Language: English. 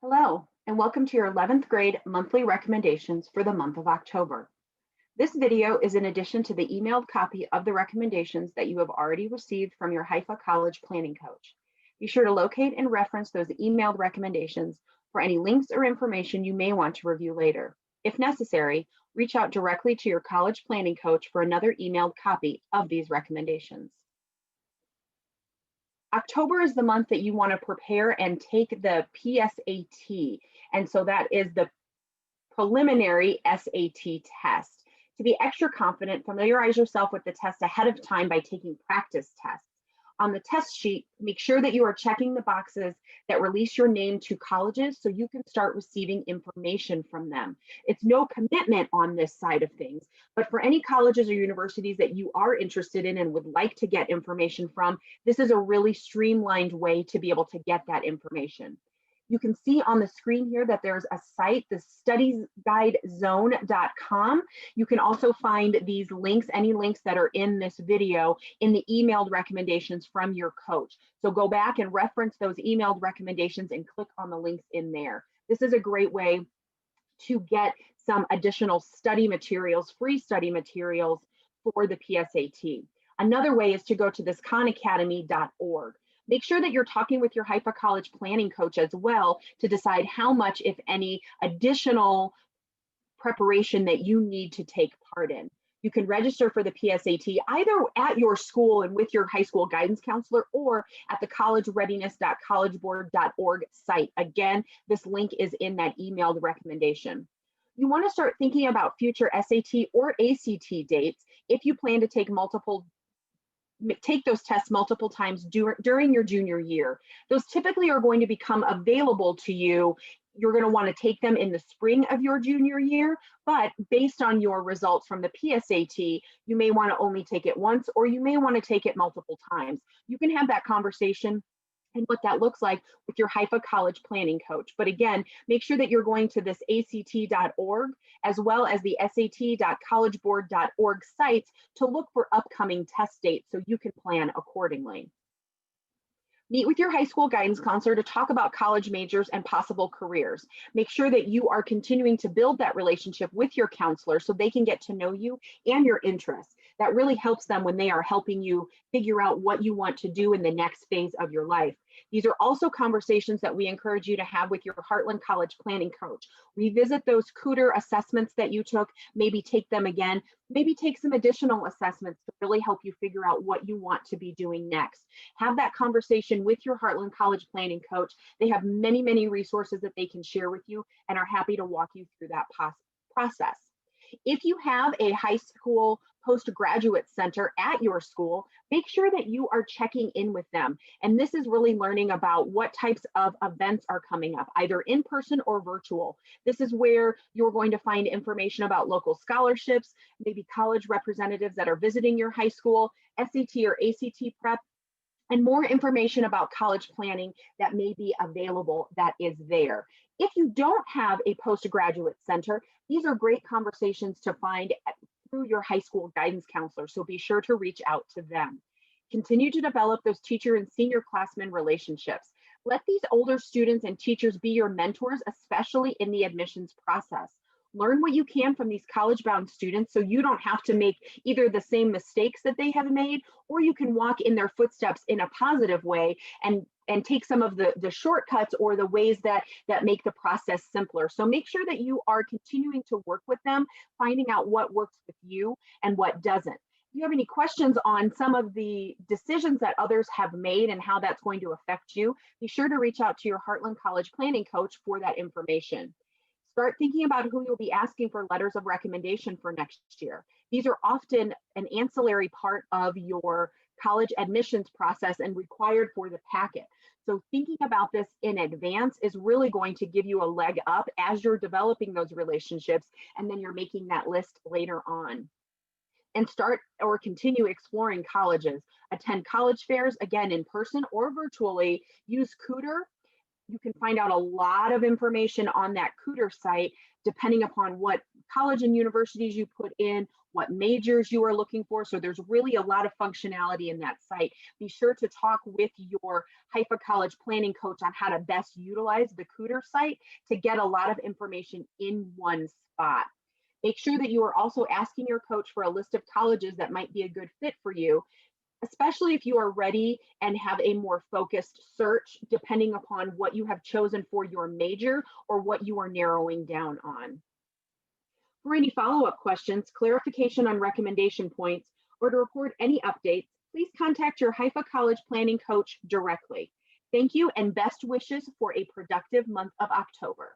Hello, and welcome to your 11th grade monthly recommendations for the month of October. This video is in addition to the emailed copy of the recommendations that you have already received from your Haifa College planning coach. Be sure to locate and reference those emailed recommendations for any links or information you may want to review later. If necessary, reach out directly to your college planning coach for another emailed copy of these recommendations. October is the month that you want to prepare and take the PSAT. And so that is the preliminary SAT test. To be extra confident, familiarize yourself with the test ahead of time by taking practice tests. On the test sheet, make sure that you are checking the boxes that release your name to colleges so you can start receiving information from them. It's no commitment on this side of things, but for any colleges or universities that you are interested in and would like to get information from, this is a really streamlined way to be able to get that information. You can see on the screen here that there's a site, the studiesguidezone.com. You can also find these links, any links that are in this video, in the emailed recommendations from your coach. So go back and reference those emailed recommendations and click on the links in there. This is a great way to get some additional study materials, free study materials for the PSAT. Another way is to go to this khanacademy.org. Make sure that you're talking with your Haifa College planning coach as well to decide how much, if any, additional preparation that you need to take part in. You can register for the PSAT either at your school and with your high school guidance counselor or at the collegereadiness.collegeboard.org site. Again, this link is in that emailed recommendation. You want to start thinking about future SAT or ACT dates if you plan to take those tests multiple times during your junior year. Those typically are going to become available to you. You're going to want to take them in the spring of your junior year, but based on your results from the PSAT, you may want to only take it once, or you may want to take it multiple times. You can have that conversation and what that looks like with your Haifa College planning coach. But again, make sure that you're going to this ACT.org as well as the SAT.collegeboard.org sites to look for upcoming test dates so you can plan accordingly. Meet with your high school guidance counselor to talk about college majors and possible careers. Make sure that you are continuing to build that relationship with your counselor so they can get to know you and your interests. That really helps them when they are helping you figure out what you want to do in the next phase of your life. These are also conversations that we encourage you to have with your Heartland College planning coach. Revisit those Cooter assessments that you took, maybe take them again, maybe take some additional assessments to really help you figure out what you want to be doing next. Have that conversation with your Heartland College planning coach. They have many, many resources that they can share with you and are happy to walk you through that process. If you have a high school postgraduate center at your school, make sure that you are checking in with them. And this is really learning about what types of events are coming up, either in person or virtual. This is where you're going to find information about local scholarships, maybe college representatives that are visiting your high school, SAT or ACT prep, and more information about college planning that may be available that is there. If you don't have a postgraduate center, these are great conversations to find through your high school guidance counselor, so be sure to reach out to them. Continue to develop those teacher and senior classmen relationships. Let these older students and teachers be your mentors, especially in the admissions process. Learn what you can from these college-bound students so you don't have to make either the same mistakes that they have made, or you can walk in their footsteps in a positive way and take some of the shortcuts or the ways that make the process simpler. So make sure that you are continuing to work with them, finding out what works with you and what doesn't. If you have any questions on some of the decisions that others have made and how that's going to affect you, be sure to reach out to your Heartland College planning coach for that information. Start thinking about who you'll be asking for letters of recommendation for next year. These are often an ancillary part of your college admissions process and required for the packet. So thinking about this in advance is really going to give you a leg up as you're developing those relationships, and then you're making that list later on. And start or continue exploring colleges. Attend college fairs, again, in person or virtually. Use Cooter. You can find out a lot of information on that Cooter site, depending upon what college and universities you put in, what majors you are looking for. So there's really a lot of functionality in that site. Be sure to talk with your Haifa College planning coach on how to best utilize the Cooter site to get a lot of information in one spot. Make sure that you are also asking your coach for a list of colleges that might be a good fit for you, especially if you are ready and have a more focused search, depending upon what you have chosen for your major or what you are narrowing down on. For any follow-up questions, clarification on recommendation points, or to report any updates, please contact your Haifa College planning coach directly. Thank you and best wishes for a productive month of October.